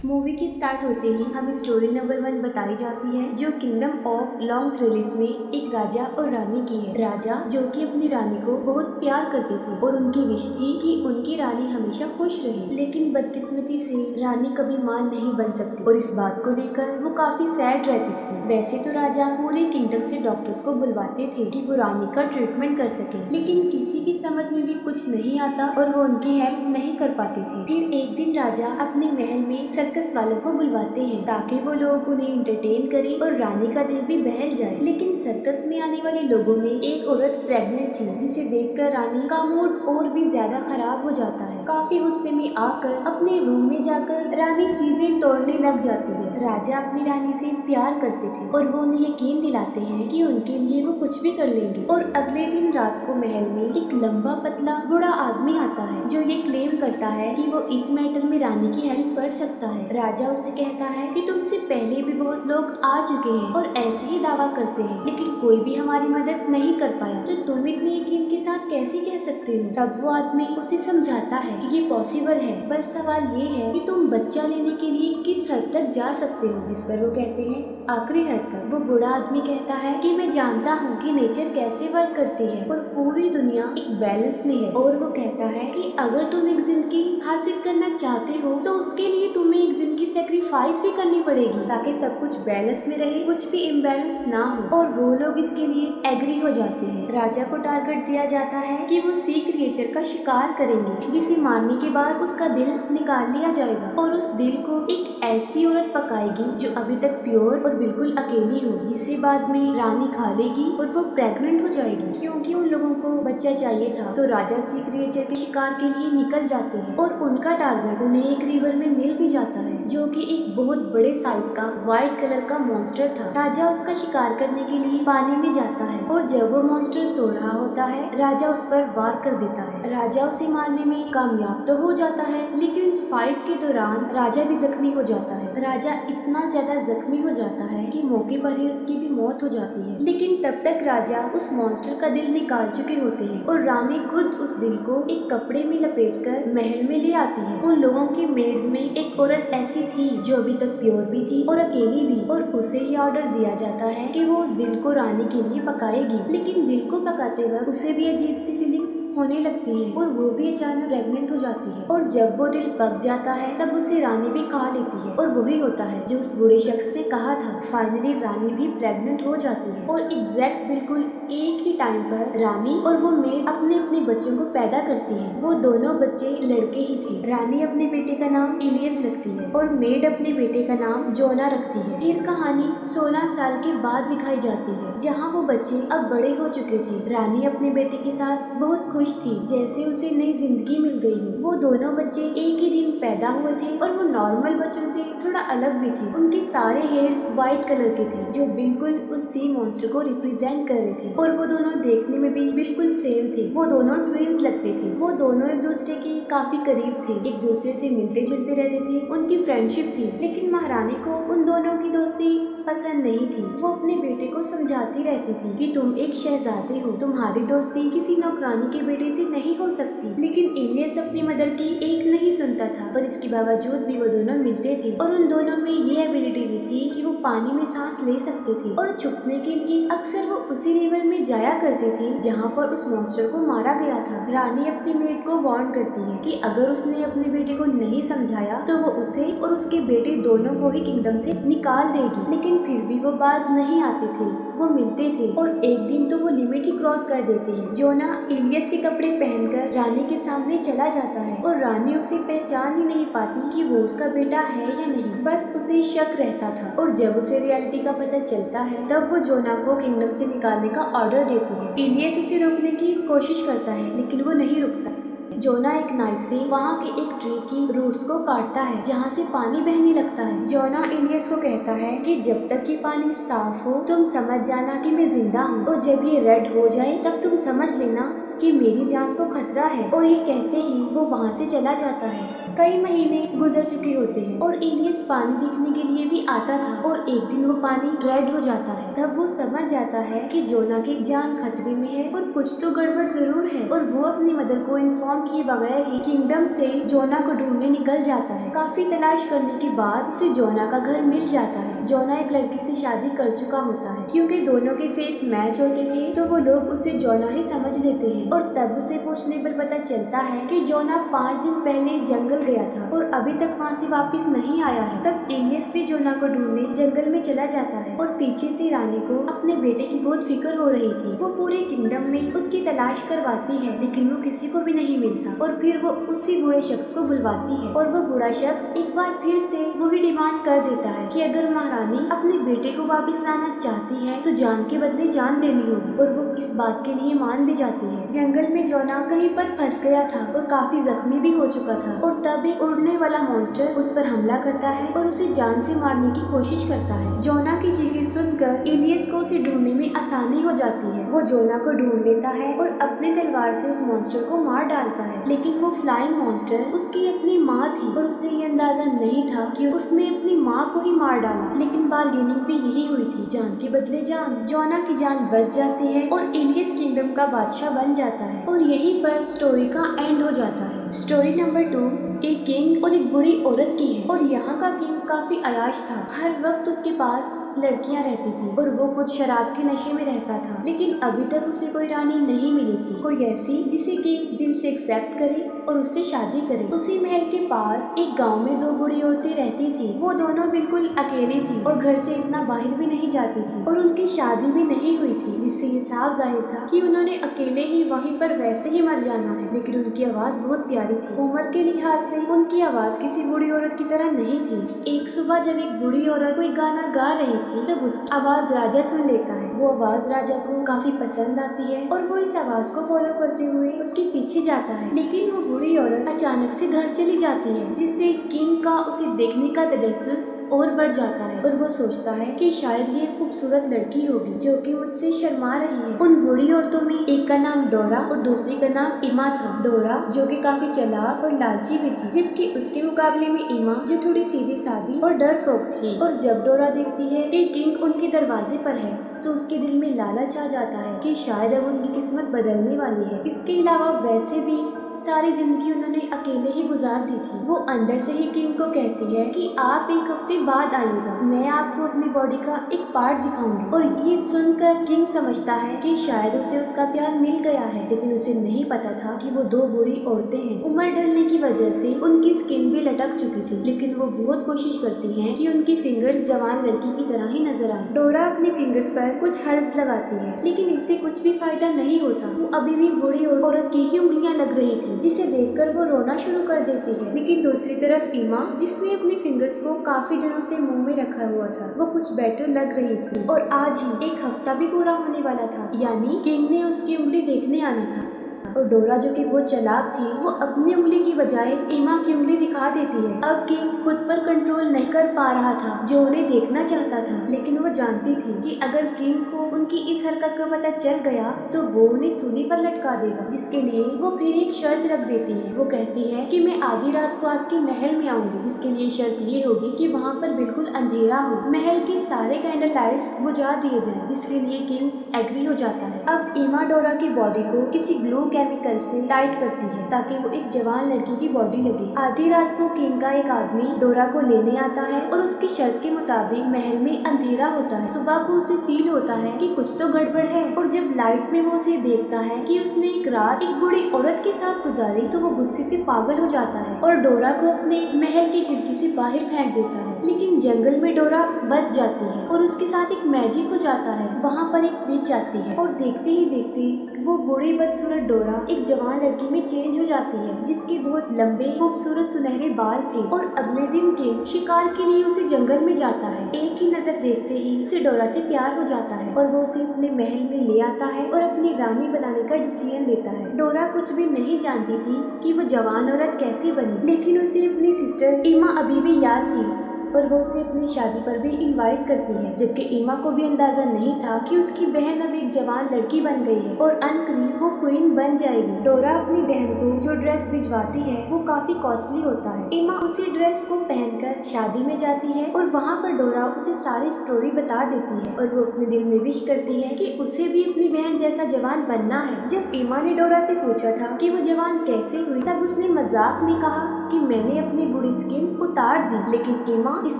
Movie के start होते ही हमें स्टोरी नंबर 1 बताई जाती है, जो किंगडम ऑफ लॉन्ग थ्रिलिस में एक राजा और रानी की है। राजा जो कि अपनी रानी को बहुत प्यार करते थे और उनकी विश थी कि उनकी रानी हमेशा खुश रहे, लेकिन बदकिस्मती से रानी कभी मां नहीं बन सकती और इस बात को लेकर वो काफी सैड रहती थी। वैसे तो राजा पूरे किंगडम से डॉक्टर्स को बुलवाते थे कि वो रानी का ट्रीटमेंट कर सके, लेकिन किसी की समझ में भी कुछ नहीं आता और वो उनकी हेल्प नहीं कर पाते थे। फिर एक दिन राजा अपने महल में सर्कस वालों को बुलवाते हैं ताकि वो लोग उन्हें एंटरटेन करें और रानी का दिल भी बहल जाए। लेकिन सर्कस में आने वाले लोगों में एक औरत प्रेग्नेंट थी, जिसे देखकर रानी का मूड और भी ज्यादा खराब हो जाता है। काफी गुस्से में आकर अपने रूम में जाकर रानी चीजें तोड़ने लग जाती है। राजा अपनी रानी से प्यार करते थे और वो उन्हें यकीन दिलाते हैं कि उनके लिए वो कुछ भी कर लेंगे। और अगले दिन रात को महल में एक लंबा पतला बूढ़ा आदमी आता है जो ये क्लेम करता है कि वो इस मैटर में रानी की हेल्प कर सकता है। राजा उसे कहता है कि तुमसे पहले भी बहुत लोग आ चुके हैं और ऐसे ही दावा करते हैं, लेकिन कोई भी हमारी मदद नहीं कर पाया, तो तुम इतने यकीन के साथ कैसे कह सकते हो। तब वो आदमी उसे समझाता है कि ये पॉसिबल है, बस सवाल ये है कि तुम बच्चा लेने के लिए किस हद तक जा सकते हो। जिस पर वो कहते हैं आखिरी हद तक। वो बूढ़ा आदमी कहता है कि मैं जानता हूँ कि नेचर कैसे वर्क करती है और पूरी दुनिया एक बैलेंस में है। और वो कहता है कि अगर तुम एक जिंदगी हासिल करना चाहते हो तो उसके लिए तुम्हें एक जिंदगी सेक्रीफाइस भी करनी पड़ेगी ताकि सब कुछ बैलेंस में रहे, कुछ भी इम्बैलेंस ना हो। और वो लोग इसके लिए एग्री हो जाते हैं। राजा को टारगेट दिया जाता है कि वो सी क्रिएचर का शिकार करेंगे, जिसे मारने के बाद उसका दिल निकाल लिया जाएगा और उस दिल को एक ऐसी औरत पकाएगी जो अभी तक प्योर और बिल्कुल अकेली हो, जिसे बाद में रानी खा लेगी और वो प्रेग्नेंट हो जाएगी। क्योंकि उन लोगों को बच्चा चाहिए था तो राजा सी क्रिएचर के शिकार के लिए निकल जाते हैं और उनका टारगेट उन्हें एक रिवर में मिल भी जाता है, जो कि एक बहुत बड़े साइज का व्हाइट कलर का मॉन्स्टर था। राजा उसका शिकार करने के लिए पानी में जाता है और जब वो मॉन्स्टर सो रहा होता है, राजा उस पर वार कर देता है। राजा उसे मारने में कामयाब तो हो जाता है, लेकिन उस फाइट के दौरान राजा भी जख्मी हो जाता है। राजा इतना ज्यादा जख्मी हो जाता है कि मौके पर ही उसकी भी मौत हो जाती है। लेकिन तब तक राजा उस मॉन्स्टर का दिल निकाल चुके होते हैं और रानी खुद उस दिल को एक कपड़े में लपेटकर महल में ले आती है। उन लोगों की मेड्स में एक औरत ऐसी थी जो अभी तक प्योर भी थी और अकेली भी, और उसे ये ऑर्डर दिया जाता है कि वो उस दिल को रानी के लिए पकाएगी। लेकिन दिल को पकाते वक्त उसे भी अजीब सी फीलिंग्स होने लगती है और वो भी अचानक प्रेग्नेंट हो जाती है। और जब वो दिल पक जाता है तब उसे रानी भी खा लेती है और वही होता है जो उस बूढ़े शख्स ने कहा था। फाइनली रानी भी प्रेग्नेंट हो जाती है और एग्जैक्ट बिल्कुल एक ही टाइम पर रानी और वो मेड अपने अपने बच्चों को पैदा करती है। वो दोनों बच्चे लड़के ही थे। रानी अपने बेटे का नाम इलियस रखती है और मेड अपने बेटे का नाम जोना रखती है। फिर कहानी 16 साल के बाद दिखाई जाती है, जहाँ वो बच्चे अब बड़े हो चुके थे। रानी अपने बेटे के साथ बहुत खुश थी, जैसे उसे नई जिंदगी मिल गई हो। वो दोनों बच्चे एक ही दिन पैदा हुए थे और वो नॉर्मल बच्चों से थोड़ा अलग भी थे। उनके सारे हेयर्स व्हाइट कलर के थे, जो बिल्कुल उस सी मॉन्स्टर को रिप्रेजेंट कर रहे थे। और वो दोनों देखने में भी बिल्कुल सेम थे। वो दोनों ट्विंस लगते थे। वो दोनों एक दूसरे के काफी करीब थे, एक दूसरे से मिलते जुलते रहते थे। उनकी फ्रेंडशिप थी। लेकिन महारानी को उन दोनों की दोस्ती पसंद नहीं थी। वो अपने बेटे को समझाती रहती थी कि तुम एक शहजादे हो, तुम्हारी दोस्ती किसी नौकरानी के बेटे से नहीं हो सकती। लेकिन इलियस अपनी मदर की एक नहीं सुनता था, पर इसके बावजूद भी वो दोनों मिलते थे। और उन दोनों में ये एबिलिटी भी थी कि वो पानी में सांस ले सकते थे और छुपने के लिए अक्सर वो उसी रिवर में जाया करते थे जहाँ पर उस मॉन्स्टर को मारा गया था। रानी अपनी मेड को वार्न करती है कि अगर उसने अपने बेटे को नहीं समझाया तो वो उसे और उसके बेटे दोनों को ही किंगडम से निकाल देगी। लेकिन फिर भी वो बाज नहीं आते थे। वो मिलते थे और एक दिन तो वो लिमिट ही क्रॉस कर देते हैं। जोना इलियस के कपड़े पहनकर रानी के सामने चला जाता है और रानी उसे पहचान ही नहीं पाती कि वो उसका बेटा है या नहीं। बस उसे शक रहता था और जब उसे रियलिटी का पता चलता है तब वो जोना को किंगडम से निकालने का ऑर्डर देती है। इलियस उसे रोकने की कोशिश करता है, लेकिन वो नहीं रुकता। जोना एक नाइफ से वहाँ के एक ट्री की रूट्स को काटता है जहाँ से पानी बहने लगता है। जोना इलियस को कहता है कि जब तक ये पानी साफ हो तुम समझ जाना कि मैं जिंदा हूँ, और जब ये रेड हो जाए तब तुम समझ लेना कि मेरी जान को खतरा है, और ये कहते ही वो वहाँ से चला जाता है। कई महीने गुजर चुके होते हैं और इलियस पानी देखने के लिए भी आता था, और एक दिन वो पानी रेड हो जाता है। तब वो समझ जाता है कि जोना की जान खतरे में है और कुछ तो गड़बड़ जरूर है, और वो अपनी मदर को इन्फॉर्म किए बगैर ही किंगडम से जोना को ढूंढने निकल जाता है। काफी तलाश करने के बाद उसे जोना का घर मिल जाता है। जोना एक लड़की से शादी कर चुका होता है। क्योंकि दोनों के फेस मैच होते थे तो वो लोग उसे जोना ही समझ लेते हैं, और तब उसे पूछने पर पता चलता है कि जोना 5 दिन पहले जंगल गया था और अभी तक वहाँ से वापस नहीं आया है। तब इलियस भी जोना को ढूंढने जंगल में चला जाता है, और पीछे से रानी को अपने बेटे की बहुत फिक्र हो रही थी। वो पूरे किंगडम में उसकी तलाश करवाती है, लेकिन वो किसी को भी नहीं मिलता, और फिर वो उसी बूढ़े शख्स को बुलवाती है, और वो बूढ़ा शख्स एक बार फिर से वही डिमांड कर देता है कि अगर महारानी अपने बेटे को वापस लाना चाहती है तो जान के बदले जान देनी होगी, और वो इस बात के लिए मान भी जाती है। जंगल में जोना कहीं पर फंस गया था और काफी जख्मी भी हो चुका था, और तब एक उड़ने वाला मॉन्स्टर उस पर हमला करता है और उसे जान से मारने की कोशिश करता है। जोना की चीखें सुनकर इलियस को उसे ढूंढने में आसानी हो जाती है। वो जोना को ढूंढ लेता है और अपने तलवार से उस मॉन्स्टर को मार डालता है, लेकिन वो फ्लाइंग मॉन्स्टर उसकी अपनी माँ थी, और उसे ये अंदाजा नहीं था कि उसने अपनी माँ को ही मार डाला। लेकिन बार्गेनिंग भी यही हुई थी, जान के बदले जान। जोना की जान बच जाती है और इलियस किंगडम का बादशाह बन जाता है, और यहीं पर स्टोरी का एंड हो जाता है। स्टोरी नंबर 2 एक किंग और एक बूढ़ी औरत की है, और यहाँ का किंग काफी अयाश था। हर वक्त उसके पास लड़कियां रहती थी और वो खुद शराब के नशे में रहता था, लेकिन अभी तक उसे कोई रानी नहीं मिली थी, कोई ऐसी जिसे किंग दिल से एक्सेप्ट करे और उससे शादी करे। उसी महल के पास एक गांव में 2 बूढ़ी औरतें रहती थी। वो दोनों बिल्कुल अकेली थी और घर से इतना बाहर भी नहीं जाती थी, और उनकी शादी भी नहीं हुई थी, जिससे ये साफ जाहिर था कि उन्होंने अकेले ही वहीं पर वैसे ही मर जाना है। लेकिन उनकी आवाज बहुत प्यारी थी। उम्र के लिहाज से उनकी आवाज किसी बूढ़ी औरत की तरह नहीं थी। एक सुबह जब एक बूढ़ी औरत कोई गाना गा रही थी, तब उसकी आवाज राजा सुन लेता है। वो आवाज राजा को काफी पसंद आती है और वो इस आवाज को फॉलो करते हुए उसके पीछे जाता है। लेकिन वो बूढ़ी औरत अचानक से घर चली जाती है, जिससे किंग का उसे देखने का तजस्सुस और बढ़ जाता है, और वो सोचता है कि शायद ये खूबसूरत लड़की होगी जो कि मुझसे शर्मा रही है। उन बूढ़ी औरतों में एक का नाम डोरा और दूसरी का नाम इमा था। डोरा जो कि काफी चालाक और लालची भी थी, जबकि उसके मुकाबले में इमा जो थोड़ी सीधी सादी और डरपोक थी। और जब डोरा देखती है कि किंग उनके दरवाजे पर है, तो उसके दिल में लालच आ जाता है कि शायद अब उनकी किस्मत बदलने वाली है। इसके अलावा वैसे भी सारी जिंदगी उन्होंने अकेले ही गुजार दी थी। वो अंदर से ही किंग को कहती है कि आप 1 हफ्ते बाद आइएगा, मैं आपको अपनी बॉडी का एक पार्ट दिखाऊंगी। और ये सुनकर किंग समझता है कि शायद उसे उसका प्यार मिल गया है, लेकिन उसे नहीं पता था कि वो 2 बूढ़ी औरतें हैं। उम्र ढलने की वजह से उनकी स्किन भी लटक चुकी थी, लेकिन वो बहुत कोशिश करती हैं कि उनकी फिंगर्स जवान लड़की की तरह ही नजर आए। डोरा अपनी फिंगर्स पर कुछ हर्ब्स लगाती है, लेकिन इससे कुछ भी फायदा नहीं होता। वो अभी भी बूढ़ी औरत की ही उंगलियां लग रही थी, जिसे देखकर वो रोना शुरू कर देती है। लेकिन दूसरी तरफ इमा, जिसने अपनी फिंगर्स को काफी दिनों से मुंह में रखा हुआ था, वो कुछ बेटर लग रही थी, और आज ही 1 हफ्ता भी पूरा होने वाला था, यानी किंग ने उसकी उंगली देखने आना था। और डोरा जो कि बहुत चालाक थी, वो अपनी उंगली की बजाय इमा की उंगली दिखा देती है। अब किंग खुद पर कंट्रोल नहीं कर पा रहा था, जो उन्हें देखना चाहता था, लेकिन वो जानती थी कि अगर किंग को उनकी इस हरकत का पता चल गया तो वो उन्हें सूली पर लटका देगा, जिसके लिए वो फिर एक शर्त रख देती है। वो कहती है कि मैं आधी रात को आपके महल में आऊंगी, जिसके लिए शर्त ये होगी कि वहाँ पर बिल्कुल अंधेरा हो, महल के सारे कैंडल लाइट्स बुझा दिए जाएं, जिसके लिए किंग एग्री हो जाता है। अब इमा डोरा की बॉडी को किसी ग्लू केमिकल से टाइट करती है ताकि वो एक जवान लड़की की बॉडी लगे। आधी रात को किंग का एक आदमी डोरा को लेने आता है और उसकी शर्त के मुताबिक महल में अंधेरा होता है। सुबह को उसे फील होता है कि कुछ तो गड़बड़ है, और जब लाइट में वो उसे देखता है कि उसने एक रात एक बूढ़ी औरत के साथ गुजारी, तो वो गुस्से से पागल हो जाता है और डोरा को अपने महल की खिड़की से बाहर फेंक देता है। लेकिन जंगल में डोरा बच जाती है और उसके साथ एक मैजिक हो जाता है। वहाँ पर एक विच आती है और देखते ही देखते वो बूढ़ी बदसूरत डोरा एक जवान लड़की में चेंज हो जाती है, जिसके बहुत लंबे खूबसूरत सुनहरे बाल थे। और अगले दिन किंग शिकार के लिए उसे जंगल में जाता है। एक ही नजर देखते ही उसे डोरा से प्यार हो जाता है और वो उसे अपने महल में ले आता है और अपनी रानी बनाने का डिसीजन लेता है। डोरा कुछ भी नहीं जानती थी कि वो जवान औरत कैसे बनी, लेकिन उसे अपनी सिस्टर इमा अभी भी याद थी और वो उसे अपनी शादी पर भी इनवाइट करती है, जबकि ईमा को भी अंदाजा नहीं था कि उसकी बहन अब एक जवान लड़की बन गई है और अनकरीब वो क्वीन बन जाएगी। डोरा अपनी बहन को जो ड्रेस भिजवाती है वो काफी कॉस्टली होता है। ईमा उसी ड्रेस को पहनकर शादी में जाती है और वहाँ पर डोरा उसे सारी स्टोरी बता देती है और वो अपने दिल में विश करती है कि उसे भी अपनी बहन जैसा जवान बनना है। जब ईमा ने डोरा से पूछा था कि वो जवान कैसे हुई, तब उसने मजाक में कहा कि मैंने अपनी बुरी स्किन उतार दी, लेकिन ईमा इस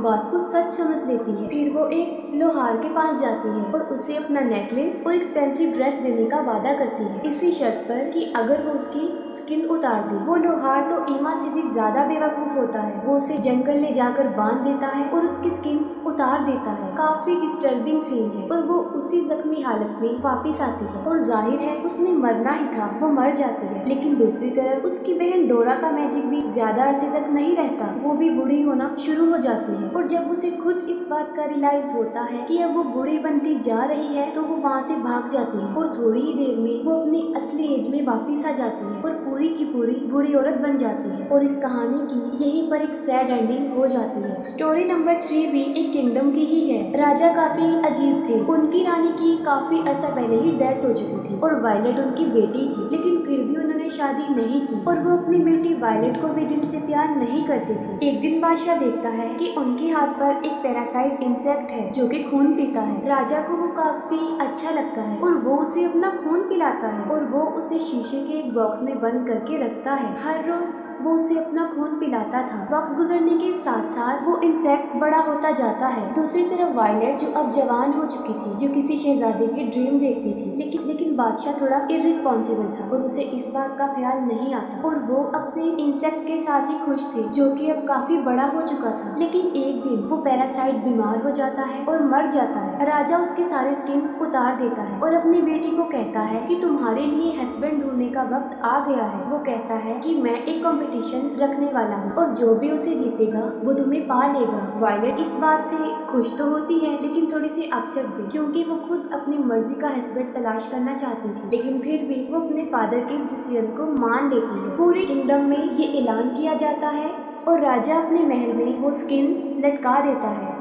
बात को सच समझ लेती है। फिर वो एक लोहार के पास जाती है और उसे अपना नेकलेस और एक्सपेंसिव ड्रेस देने का वादा करती है, इसी शर्त पर कि अगर वो उसकी स्किन उतार दे। वो लोहार तो ईमा से भी ज्यादा बेवकूफ होता है। वो उसे जंगल ले जाकर बांध देता है और उसकी स्किन उतार देता है। काफी डिस्टर्बिंग सीन है और वो उसी जख्मी हालत में वापस आती है और जाहिर है उसने मरना ही था, वो मर जाती है। लेकिन दूसरी तरफ उसकी बहन डोरा का मैजिक भी ज्यादा अरसे तक नहीं रहता, वो भी बूढ़ी होना शुरू हो जाती है और जब उसे खुद इस बात का रियलाइज होता है कि अब वो बूढ़ी बनती जा रही है तो वो वहाँ से भाग जाती है और थोड़ी ही देर में वो अपनी असली एज में वापस आ जाती है और पूरी की पूरी बूढ़ी औरत बन जाती है। और इस कहानी की यहीं पर एक सैड एंडिंग हो जाती है। स्टोरी नंबर 3 भी एक किंगडम की ही है। राजा काफी अजीब थे। उनकी रानी की काफी अर्सा पहले ही डेथ हो चुकी थी और वायलेट उनकी बेटी थी, लेकिन फिर भी उन्होंने शादी नहीं की और वो अपनी बेटी वायलेट को भी दिल से प्यार नहीं करती थी। एक दिन बादशाह देखता है कि उनके हाथ पर एक पैरासाइट इंसेक्ट है जो कि खून पीता है। राजा को वो काफी अच्छा लगता है और वो उसे अपना खून पिलाता है और वो उसे शीशे के एक बॉक्स में बंद करके रखता है। हर रोज वो उसे अपना खून पिलाता था। वक्त गुजरने के साथ साथ वो इंसेक्ट बड़ा होता जाता है। दूसरी तरफ वायलेट जो अब जवान हो चुकी थी, जो किसी शहजादे की ड्रीम देखती थी, लेकिन बादशाह थोड़ा इर्रिस्पॉन्सिबल था और उसे इस बात का ख्याल नहीं आता और वो अपने इंसेक्ट के साथ ही खुश थे जो कि अब काफी बड़ा हो चुका था। लेकिन एक दिन वो पैरासाइट बीमार हो जाता है और मर जाता है। राजा उसकी सारी स्किन उतार देता है और अपनी बेटी को कहता है कि तुम्हारे लिए हस्बैंड ढूंढने का वक्त आ गया है। वो कहता है कि मैं एक कंपटीशन रखने वाला हूँ और जो भी उसे जीतेगा वो तुम्हें पा लेगा। वायलेट इस बात से खुश तो होती है लेकिन थोड़ी सी अपसेट भी, क्योंकि वो खुद अपनी मर्जी का हस्बैंड तलाश करना चाहती थी, लेकिन फिर भी वो अपने फादर के इस डिसीजन को मान लेती है। पूरे किंगडम में ये ऐलान किया जाता है और राजा अपने महल में वो स्किन लटका देता है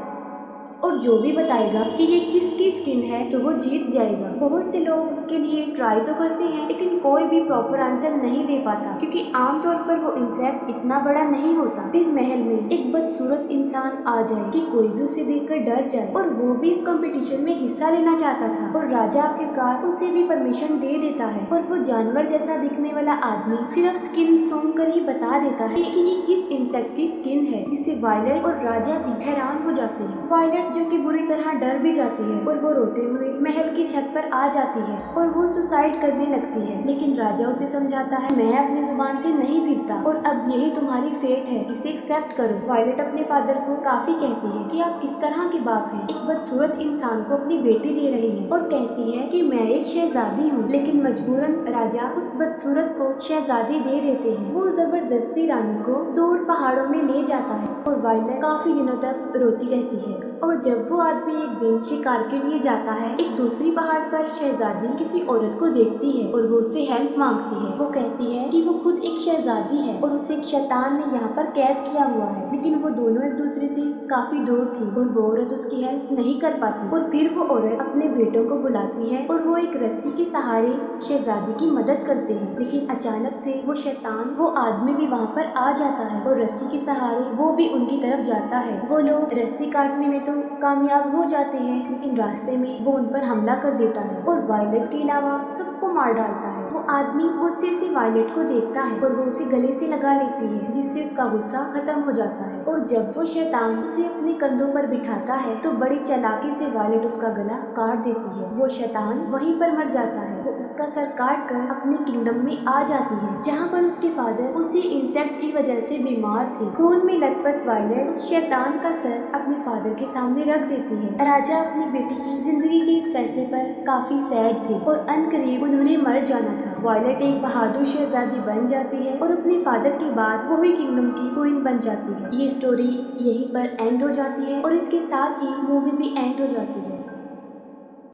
और जो भी बताएगा कि ये किसकी स्किन है तो वो जीत जाएगा। बहुत से लोग उसके लिए ट्राई तो करते हैं लेकिन कोई भी प्रॉपर आंसर नहीं दे पाता, क्योंकि आमतौर पर वो इंसेक्ट इतना बड़ा नहीं होता। फिर महल में एक बदसूरत इंसान आ जाए कि कोई भी उसे देखकर डर जाए और वो भी इस कंपटीशन में हिस्सा लेना चाहता था और राजा आखिरकार उसे भी परमिशन दे देता है और वो जानवर जैसा दिखने वाला आदमी सिर्फ स्किन सूंघ कर ही बता देता है कि ये किस इंसेक्ट की स्किन है, जिससे वायलेट और राजा भी हैरान हो जाते हैं। वायलेट जो कि बुरी तरह डर भी जाती है और वो रोते हुए महल की छत पर आ जाती है और वो सुसाइड करने लगती है, लेकिन राजा उसे समझाता है मैं अपनी जुबान से नहीं फिरता और अब यही तुम्हारी फेट है, इसे एक्सेप्ट करो। वायलेट अपने फादर को काफी कहती है कि आप किस तरह के बाप हैं, एक बदसूरत इंसान को अपनी बेटी दे रहे हैं, और कहती है कि मैं एक शहजादी हूँ, लेकिन मजबूरन राजा उस बदसूरत को शहजादी दे देते हैं। वो जबरदस्ती रानी को दूर पहाड़ों में ले जाता है और वायलेट काफी दिनों तक रोती रहती है। और जब वो आदमी एक दिन शिकार के लिए जाता है, एक दूसरी पहाड़ पर शहजादी किसी औरत को देखती है और वो उससे हेल्प मांगती है। वो कहती है कि वो खुद एक शहजादी है और उसे एक शैतान ने यहाँ पर कैद किया हुआ है, लेकिन वो दोनों एक दूसरे से काफी दूर थी और वो औरत उसकी हेल्प नहीं कर पाती। और फिर वो औरत अपने बेटों को बुलाती है और वो एक रस्सी के सहारे शहजादी की मदद करते हैं, लेकिन अचानक से वो शैतान, वो आदमी भी वहाँ पर आ जाता है और रस्सी के सहारे वो भी उनकी तरफ जाता है। वो लोग रस्सी काटने में तो कामयाब हो जाते हैं, लेकिन रास्ते में वो उन पर हमला कर देता है और वायलेट के अलावा सबको मार डालता है। वो आदमी गुस्से से वायलेट को देखता है और वो उसे गले से लगा लेती है, जिससे उसका गुस्सा खत्म हो जाता है। और जब वो शैतान उसे अपने कंधों पर बिठाता है तो बड़ी चालाकी से वायलेट उसका गला काट देती है। वो शैतान वहीं पर मर जाता है। वो उसका सर काट कर अपने किंगडम में आ जाती है, जहाँ पर उसके फादर उसी इंसेक्ट की वजह से बीमार थे। खून में लथपथ वायलेट उस शैतान का सर अपने फादर के सामने रख देती है। राजा अपनी बेटी की जिंदगी के इस फैसले पर काफी सैड थे और अनकरीब उन्होंने मर जाना था। वायलेट एक बहादुर शहजादी बन जाती है और अपने फादर के बाद वो ही किंगडम की क्वीन बन जाती है। ये स्टोरी यहीं पर एंड हो जाती है और इसके साथ ही मूवी भी एंड हो जाती है।